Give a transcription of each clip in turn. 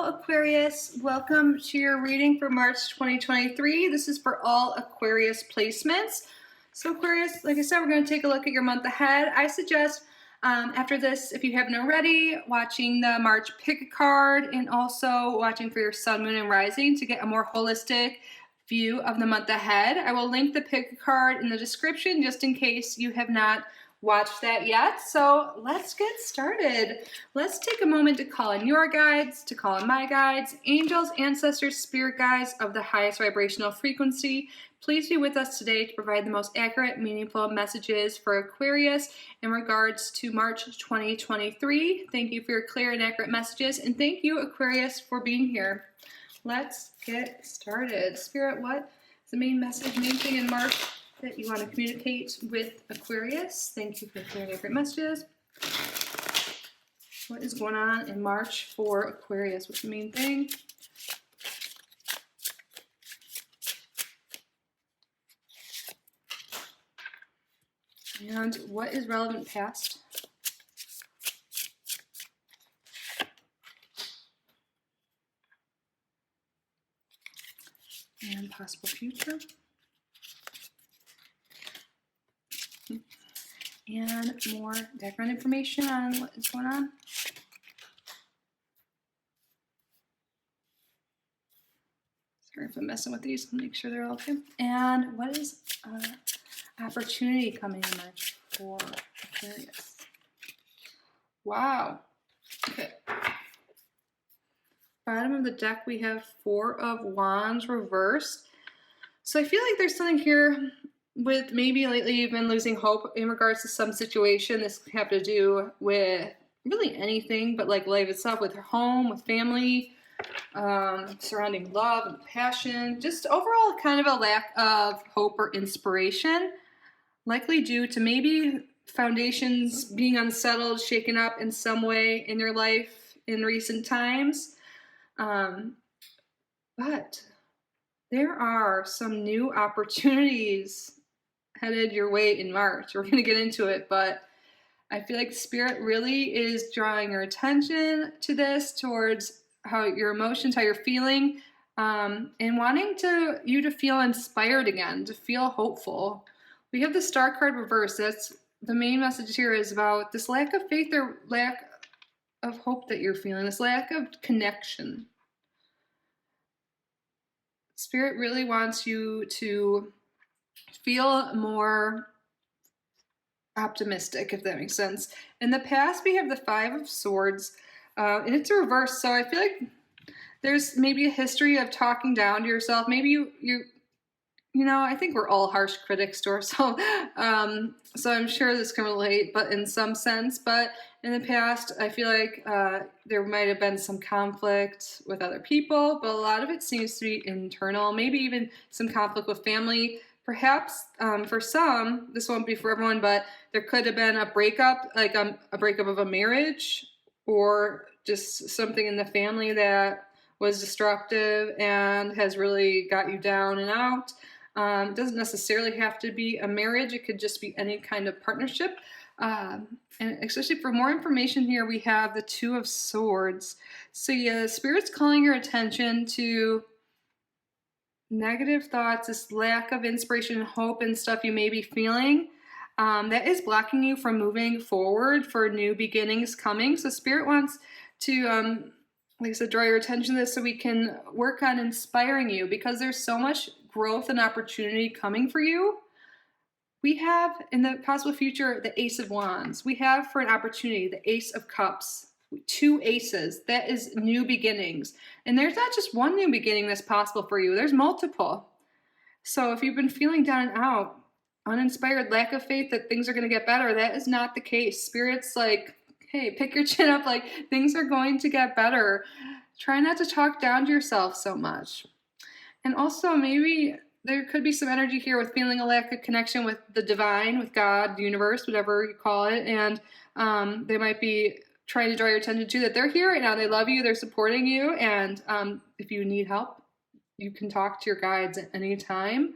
Aquarius. Welcome to your reading for March 2023. This is for all Aquarius placements. So Aquarius, like I said, we're going to take a look at your month ahead. I suggest after this, if you haven't already, watching the March pick a card and also watching for your sun, moon, and rising to get a more holistic view of the month ahead. I will link the pick a card in the description just in case you have not watched that yet. So let's get started. Let's take a moment to call in your guides, to call in my guides, angels, ancestors, spirit guides of the highest vibrational frequency. Please be with us today to provide the most accurate, meaningful messages for Aquarius in regards to March 2023. Thank you for your clear and accurate messages, and thank you, Aquarius, for being here. Let's get started. Spirit, what is the main message, main thing in March that you want to communicate with Aquarius? Thank you for clear and accurate messages. What is going on in March for Aquarius? What's the main thing? And what is relevant past? And possible future. And more background information on what is going on. Sorry if I'm messing with these. Make sure they're all okay. And what is opportunity coming in March for Aquarius? Wow. Okay. Bottom of the deck, we have Four of Wands reversed. So I feel like there's something here with maybe lately you've been losing hope in regards to some situation. This could have to do with really anything, but like life itself, with home, with family, surrounding love and passion, just overall kind of a lack of hope or inspiration, likely due to maybe foundations being unsettled, shaken up in some way in your life in recent times. But there are some new opportunities headed your way in March. We're going to get into it, but I feel like Spirit really is drawing your attention to this, towards how your emotions, how you're feeling, and wanting you to feel inspired again, to feel hopeful. We have the Star card reversed. That's the main message here, is about this lack of faith or lack of hope that you're feeling, this lack of connection. Spirit really wants you to feel more optimistic, if that makes sense. In the past, we have the Five of Swords, and it's a reverse. So I feel like there's maybe a history of talking down to yourself. Maybe you know, I think we're all harsh critics to ourselves. So I'm sure this can relate, but in some sense. But in the past, I feel like there might have been some conflict with other people, but a lot of it seems to be internal, maybe even some conflict with family. Perhaps for some, this won't be for everyone, but there could have been a breakup, like a breakup of a marriage, or just something in the family that was destructive and has really got you down and out. It doesn't necessarily have to be a marriage. It could just be any kind of partnership. And especially for more information here, we have the Two of Swords. So yeah, Spirit's calling your attention to negative thoughts, this lack of inspiration and hope and stuff you may be feeling, that is blocking you from moving forward for new beginnings coming. So Spirit wants to, like I said, draw your attention to this so we can work on inspiring you, because there's so much growth and opportunity coming for you. We have in the possible future the Ace of Wands. We have for an opportunity the Ace of Cups. Two aces. That is new beginnings. And there's not just one new beginning that's possible for you. There's multiple. So if you've been feeling down and out, uninspired, lack of faith that things are going to get better, that is not the case. Spirit's like, hey, pick your chin up, like things are going to get better. Try not to talk down to yourself so much. And also maybe there could be some energy here with feeling a lack of connection with the divine, with God, the universe, whatever you call it. And they might be trying to draw your attention to that they're here right now. They love you. They're supporting you. And if you need help, you can talk to your guides at any time.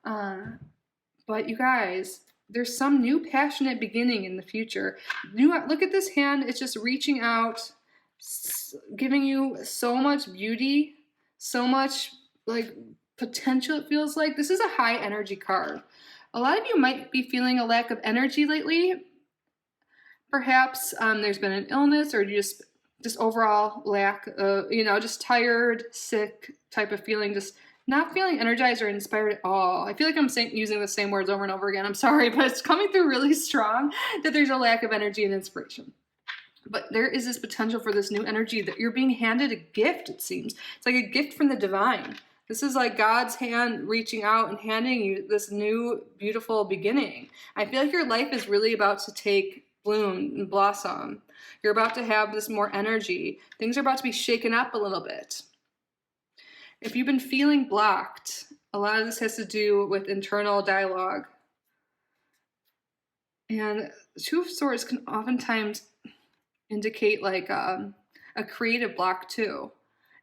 But you guys, there's some new passionate beginning in the future. Look at this hand. It's just reaching out giving you so much beauty, so much like potential. It feels like this is a high energy card. A lot of you might be feeling a lack of energy lately. Perhaps there's been an illness, or just overall lack of, just tired, sick type of feeling, just not feeling energized or inspired at all. I feel like I'm using the same words over and over again. I'm sorry, but it's coming through really strong that there's a lack of energy and inspiration. But there is this potential for this new energy that you're being handed a gift, it seems. It's like a gift from the divine. This is like God's hand reaching out and handing you this new, beautiful beginning. I feel like your life is really about to take bloom and blossom. You're about to have this more energy. Things are about to be shaken up a little bit. If you've been feeling blocked, a lot of this has to do with internal dialogue. And Two of Swords can oftentimes indicate like a creative block too.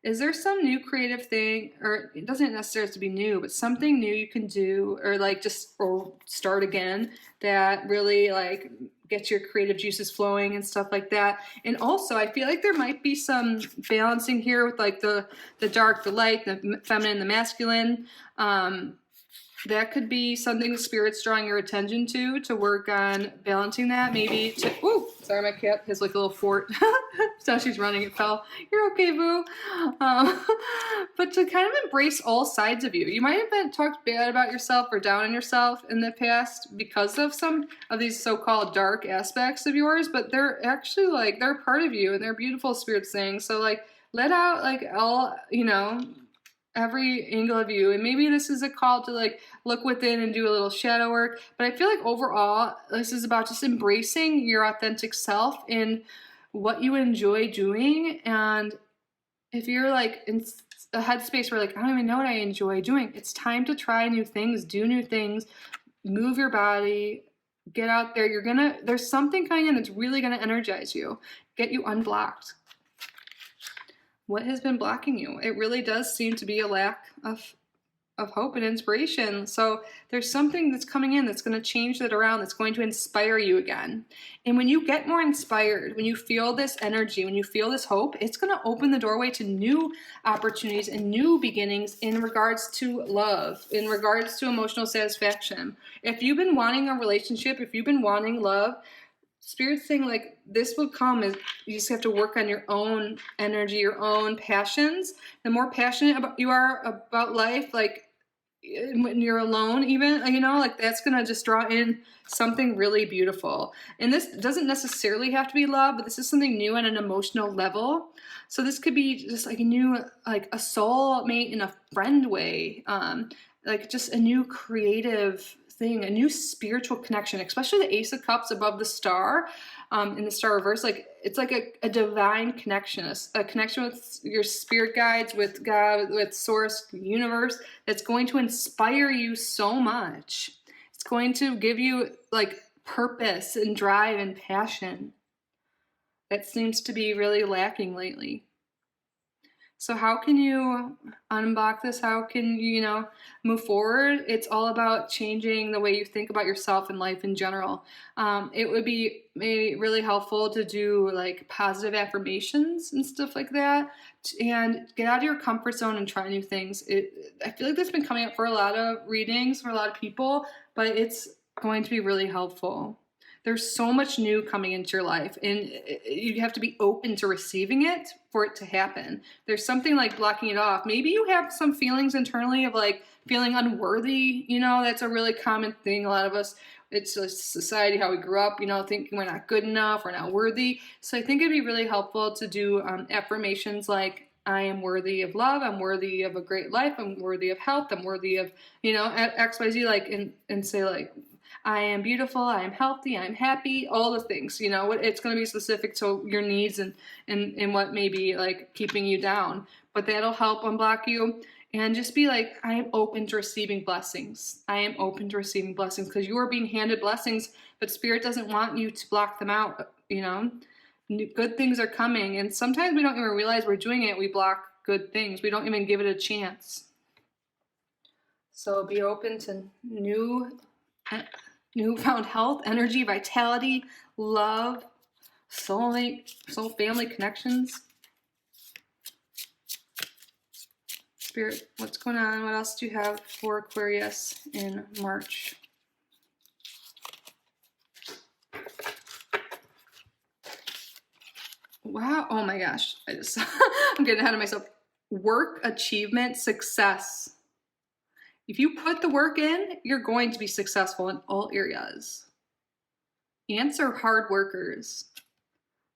Is there some new creative thing, or it doesn't necessarily have to be new, but something new you can do, or start again, that really like gets your creative juices flowing and stuff like that? And also, I feel like there might be some balancing here with like the dark, the light, the feminine, the masculine. That could be something the Spirit's drawing your attention to work on balancing that. Maybe to, ooh, sorry, my cat has like a little fort. So she's running, it fell. You're okay, boo. But to kind of embrace all sides of you. You might have been talked bad about yourself or down on yourself in the past because of some of these so-called dark aspects of yours, but they're actually like, they're part of you and they're beautiful Spirit things. So like, let out like all, every angle of you. And maybe this is a call to like look within and do a little shadow work. But I feel like overall, this is about just embracing your authentic self and what you enjoy doing. And if you're like in a headspace where like, I don't even know what I enjoy doing, it's time to try new things, do new things, move your body, get out there. There's something coming in that's really going to energize you, get you unblocked. What has been blocking you? It really does seem to be a lack of hope and inspiration. So there's something that's coming in that's going to change that around, that's going to inspire you again. And when you get more inspired, when you feel this energy, when you feel this hope, it's going to open the doorway to new opportunities and new beginnings in regards to love, in regards to emotional satisfaction. If you've been wanting a relationship, if you've been wanting love, Spirit's saying like this will come. Is you just have to work on your own energy, your own passions. The more passionate you are about life, like when you're alone, even, like that's gonna just draw in something really beautiful. And this doesn't necessarily have to be love, but this is something new on an emotional level. So this could be just like a new, like a soul mate in a friend way, like just a new creative thing, a new spiritual connection, especially the Ace of Cups above the star, in the star reverse. Like it's like a divine connection, a connection with your spirit guides, with God, with source, universe, that's going to inspire you so much. It's going to give you like purpose and drive and passion that seems to be really lacking lately. So how can you unblock this? How can you, move forward? It's all about changing the way you think about yourself and life in general. It would be maybe really helpful to do like positive affirmations and stuff like that, and get out of your comfort zone and try new things. I feel like that's been coming up for a lot of readings for a lot of people, but it's going to be really helpful. There's so much new coming into your life, and you have to be open to receiving it for it to happen. There's something like blocking it off. Maybe you have some feelings internally of like feeling unworthy. That's a really common thing. A lot of us, it's a society, how we grew up, thinking we're not good enough, we're not worthy. So I think it'd be really helpful to do affirmations like, I am worthy of love, I'm worthy of a great life, I'm worthy of health, I'm worthy of, XYZ, like, and say like, I am beautiful, I am healthy, I'm happy, all the things, it's going to be specific to your needs and what may be like keeping you down, but that'll help unblock you. And just be like, I am open to receiving blessings. I am open to receiving blessings, because you are being handed blessings, but Spirit doesn't want you to block them out. Good things are coming, and sometimes we don't even realize we're doing it. We block good things. We don't even give it a chance. So be open to newfound health, energy, vitality, love, soulmate, soul family connections. Spirit, what's going on? What else do you have for Aquarius in March? Wow. Oh my gosh. I'm getting ahead of myself. Work, achievement, success. If you put the work in, you're going to be successful in all areas. Ants are hard workers.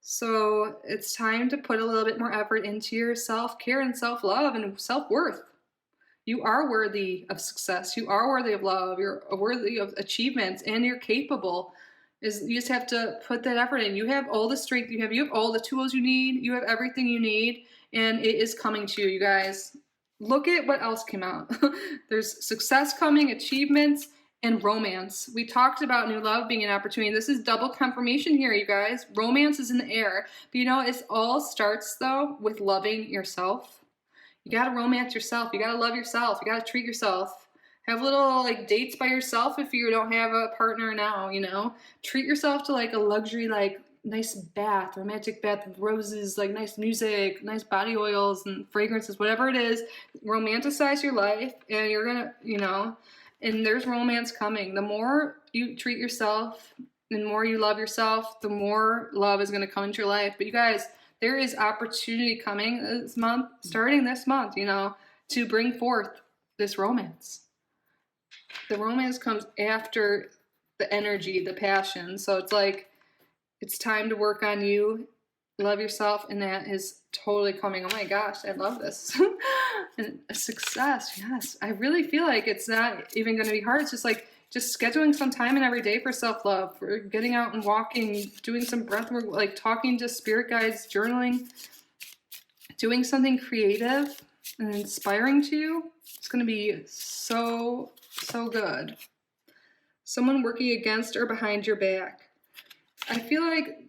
So it's time to put a little bit more effort into your self-care and self-love and self-worth. You are worthy of success. You are worthy of love. You're worthy of achievements, and you're capable. You just have to put that effort in. You have all the strength you have all the tools you need. You have everything you need, and it is coming to you, you guys. Look at what else came out. There's success coming, achievements, and romance. We talked about new love being an opportunity. This is double confirmation here, you guys. Romance is in the air. But you know, it all starts, though, with loving yourself. You gotta romance yourself. You gotta love yourself. You gotta treat yourself. Have little like dates by yourself if you don't have a partner now, you know. Treat yourself to like a luxury, like nice bath, romantic bath with roses, like nice music, nice body oils and fragrances, whatever it is. Romanticize your life, and you're gonna, you know, and there's romance coming. The more you treat yourself, the more you love yourself, the more love is gonna come into your life. But you guys, there is opportunity coming this month, starting this month, you know, to bring forth this romance. The romance comes after the energy, the passion. So it's like, it's time to work on you, love yourself, and that is totally coming. Oh my gosh, I love this. And success, yes. I really feel like it's not even going to be hard. It's just like, just scheduling some time in every day for self-love, for getting out and walking, doing some breath work, like talking to spirit guides, journaling, doing something creative and inspiring to you. It's going to be so, so good. Someone working against or behind your back. I feel like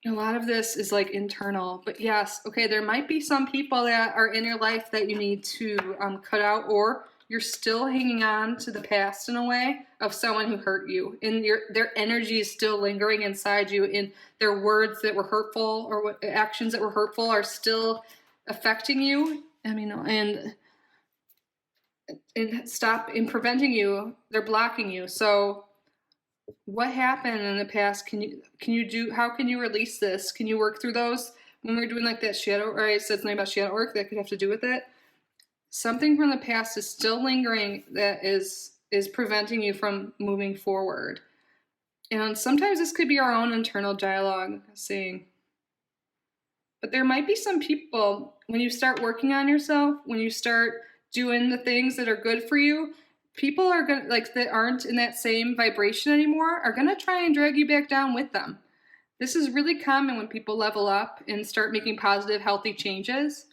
a lot of this is like internal, but yes, okay, there might be some people that are in your life that you need to cut out, or you're still hanging on to the past in a way of someone who hurt you, and their energy is still lingering inside you, and their words that were hurtful or what actions that were hurtful are still affecting you. I mean, and preventing you. They're blocking you. So what happened in the past? How can you release this? Can you work through those? When we're doing like that shadow, or I said something about shadow work that could have to do with it. Something from the past is still lingering that is preventing you from moving forward. And sometimes this could be our own internal dialogue saying, but there might be some people, when you start working on yourself, when you start doing the things that are good for you, people are gonna, like, that aren't in that same vibration anymore, are gonna try and drag you back down with them. This is really common when people level up and start making positive, healthy changes.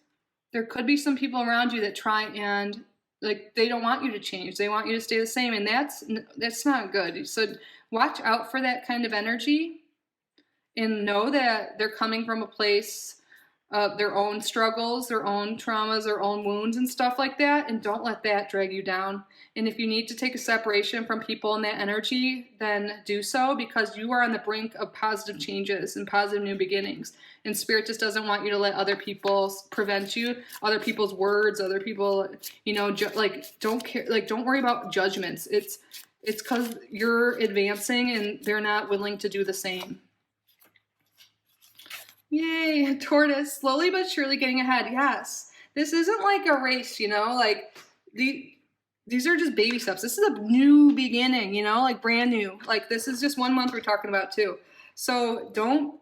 There could be some people around you that try and, like, they don't want you to change. They want you to stay the same, and that's not good. So watch out for that kind of energy, and know that they're coming from a place of their own struggles, their own traumas, their own wounds and stuff like that, and don't let that drag you down. And if you need to take a separation from people in that energy, then do so, because you are on the brink of positive changes and positive new beginnings. And Spirit just doesn't want you to let other people prevent you, other people's words, other people, you know, don't care, like, don't worry about judgments. It's because you're advancing and they're not willing to do the same. Yay, Tortoise, slowly but surely getting ahead. Yes, this isn't like a race, you know, like these are just baby steps. This is a new beginning, you know, like brand new. Like, this is just 1 month we're talking about too. So don't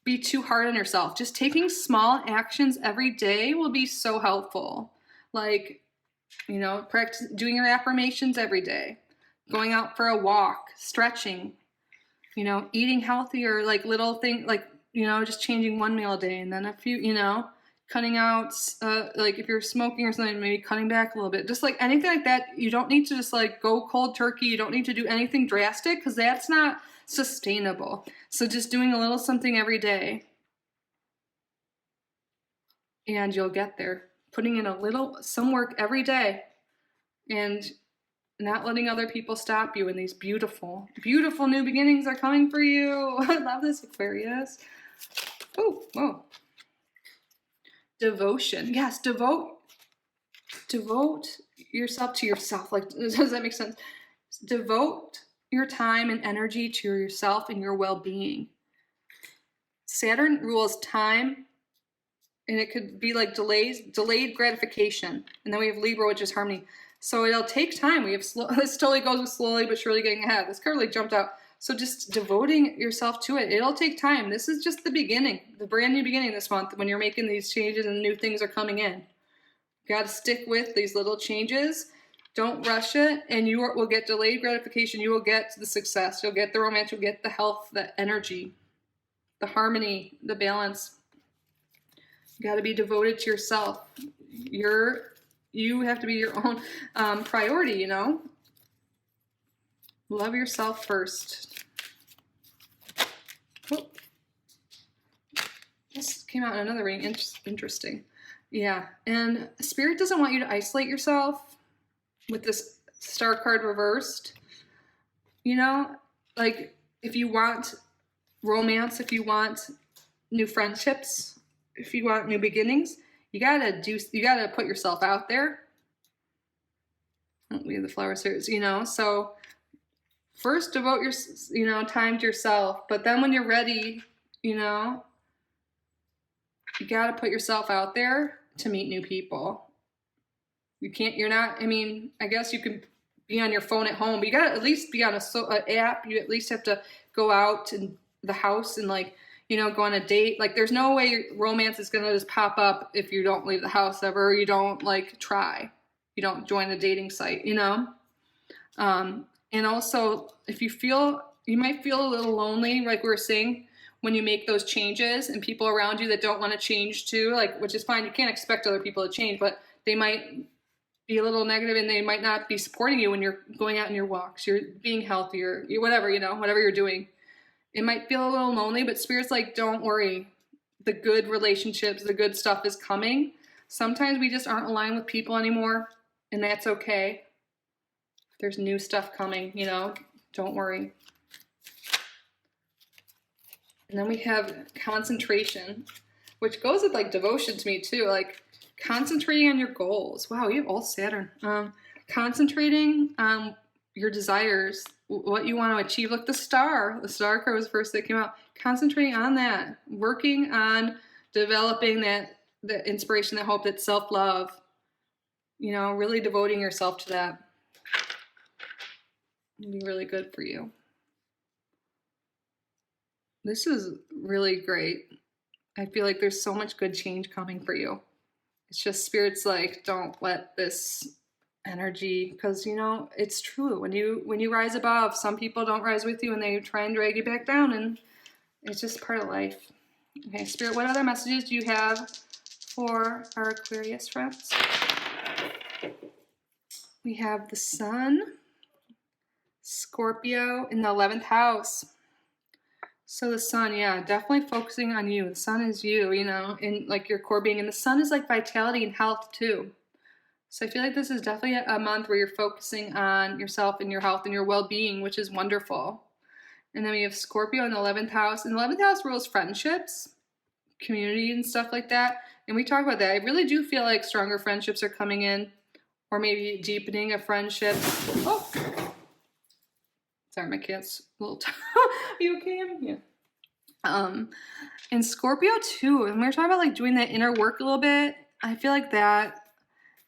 be too hard on yourself. Just taking small actions every day will be so helpful. Like, you know, practice doing your affirmations every day, going out for a walk, stretching, you know, eating healthier, like little things, like, you know, just changing one meal a day, and then a few, you know, cutting out, like if you're smoking or something, maybe cutting back a little bit. Just like anything like that. You don't need to just like go cold turkey. You don't need to do anything drastic, because that's not sustainable. So just doing a little something every day, and you'll get there. Putting in some work every day, and not letting other people stop you, and these beautiful, beautiful new beginnings are coming for you. I love this, Aquarius. Oh, whoa. Devotion. Yes, devote yourself to yourself. Like, does that make sense? Devote your time and energy to yourself and your well-being. Saturn rules time, and it could be like delayed gratification. And then we have Libra, which is harmony. So it'll take time. We have this totally goes with slowly but surely getting ahead. This card really jumped out. So just devoting yourself to it. It'll take time. This is just the beginning, the brand new beginning this month when you're making these changes and new things are coming in. You got to stick with these little changes. Don't rush it, and you will get delayed gratification. You will get the success. You'll get the romance. You'll get the health, the energy, the harmony, the balance. You got to be devoted to yourself. You have to be your own priority, you know? Love yourself first. Oh. This came out in another reading. Interesting. Yeah, and Spirit doesn't want you to isolate yourself with this star card reversed. You know, like if you want romance, if you want new friendships, if you want new beginnings, you gotta put yourself out there. We have the flower series, you know, so first devote your time to yourself, but then when you're ready, you know, you gotta put yourself out there to meet new people. I guess you can be on your phone at home, but you gotta at least be on an app. You at least have to go out in the house and like, you know, go on a date. Like there's no way romance is gonna just pop up if you don't leave the house ever, or you don't like try. You don't join a dating site, you know? And also if you might feel a little lonely, like we were saying, when you make those changes and people around you that don't want to change too, like, which is fine. You can't expect other people to change, but they might be a little negative and they might not be supporting you when you're going out on your walks, you're being healthier, whatever you're doing. It might feel a little lonely, but Spirit's like, don't worry. The good relationships, the good stuff is coming. Sometimes we just aren't aligned with people anymore, and that's okay. There's new stuff coming, you know, don't worry. And then we have concentration, which goes with like devotion to me too, like concentrating on your goals. Wow, you have all Saturn. Concentrating on your desires, what you want to achieve, like the star card was the first that came out. Concentrating on that, working on developing the inspiration, the hope, that self-love, you know, really devoting yourself to that. It'll be really good for you. This is really great. I feel like there's so much good change coming for you. It's just Spirit's like, don't let this energy, because you know it's true. When you rise above, some people don't rise with you and they try and drag you back down, and it's just part of life. Okay, Spirit, what other messages do you have for our Aquarius friends? We have the Sun, Scorpio in the 11th house. So the Sun, yeah, definitely focusing on you. The Sun is you, you know, in like your core being. And the Sun is like vitality and health too. So I feel like this is definitely a month where you're focusing on yourself and your health and your well-being, which is wonderful. And then we have Scorpio in the 11th house. And the 11th house rules friendships, community and stuff like that. And we talk about that. I really do feel like stronger friendships are coming in, or maybe deepening of friendships. Oh, sorry, my cat's a little Are you okay? Yeah. And Scorpio too, and we were talking about like doing that inner work a little bit. I feel like that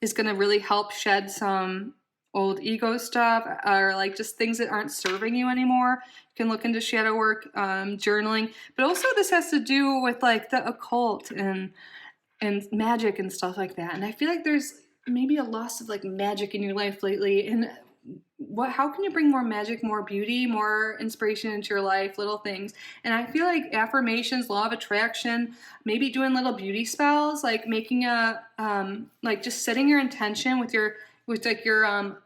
is going to really help shed some old ego stuff, or like just things that aren't serving you anymore. You can look into shadow work, journaling, but also this has to do with like the occult and magic and stuff like that. And I feel like there's maybe a loss of like magic in your life lately, and how can you bring more magic, more beauty, more inspiration into your life, little things. And I feel like affirmations, law of attraction, maybe doing little beauty spells, like making like just setting your intention with your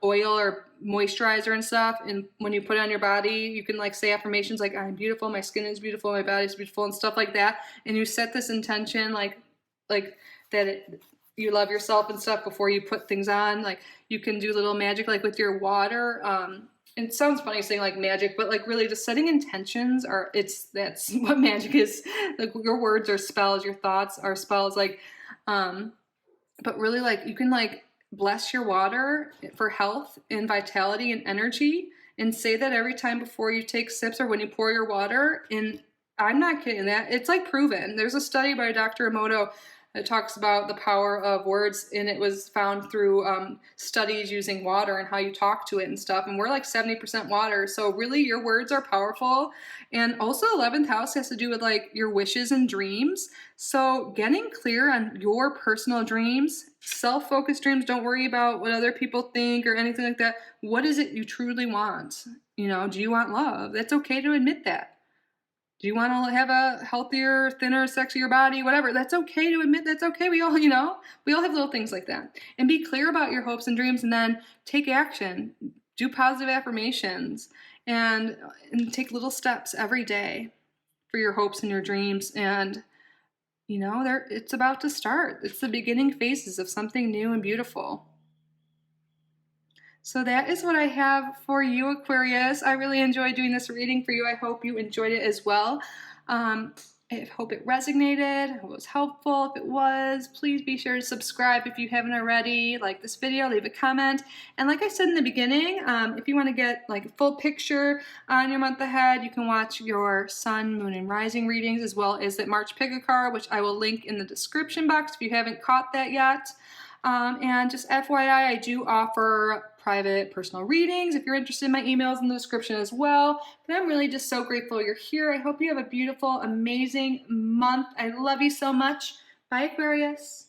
oil or moisturizer and stuff, and when you put it on your body, you can like say affirmations like, I'm beautiful, my skin is beautiful, my body is beautiful, and stuff like that. And you set this intention like that you love yourself and stuff before you put things on. Like you can do little magic like with your water. It sounds funny saying like magic, but like really just setting intentions that's what magic is. Like your words are spells, your thoughts are spells. Like, but really like you can like bless your water for health and vitality and energy, and say that every time before you take sips or when you pour your water. And I'm not kidding, that it's like proven. There's a study by Dr. Emoto that talks about the power of words, and it was found through studies using water and how you talk to it and stuff. And we're like 70% water, so really your words are powerful. And also 11th house has to do with like your wishes and dreams. So getting clear on your personal dreams, self-focused dreams, don't worry about what other people think or anything like that. What is it you truly want? You know, do you want love? That's okay to admit that. Do you want to have a healthier, thinner, sexier body? Whatever. That's okay to admit. That's okay. We all, we all have little things like that. And be clear about your hopes and dreams, and then take action. Do positive affirmations and take little steps every day for your hopes and your dreams. And, it's about to start. It's the beginning phases of something new and beautiful. So that is what I have for you, Aquarius. I really enjoyed doing this reading for you. I hope you enjoyed it as well. I hope it resonated. I hope it was helpful. If it was, please be sure to subscribe if you haven't already. Like this video, leave a comment. And like I said in the beginning, if you want to get like a full picture on your month ahead, you can watch your sun, moon, and rising readings, as well as that March pick a card, which I will link in the description box if you haven't caught that yet. And just FYI, I do offer private personal readings if you're interested. My email's in the description as well. But I'm really just so grateful you're here. I hope you have a beautiful, amazing month. I love you so much. Bye, Aquarius.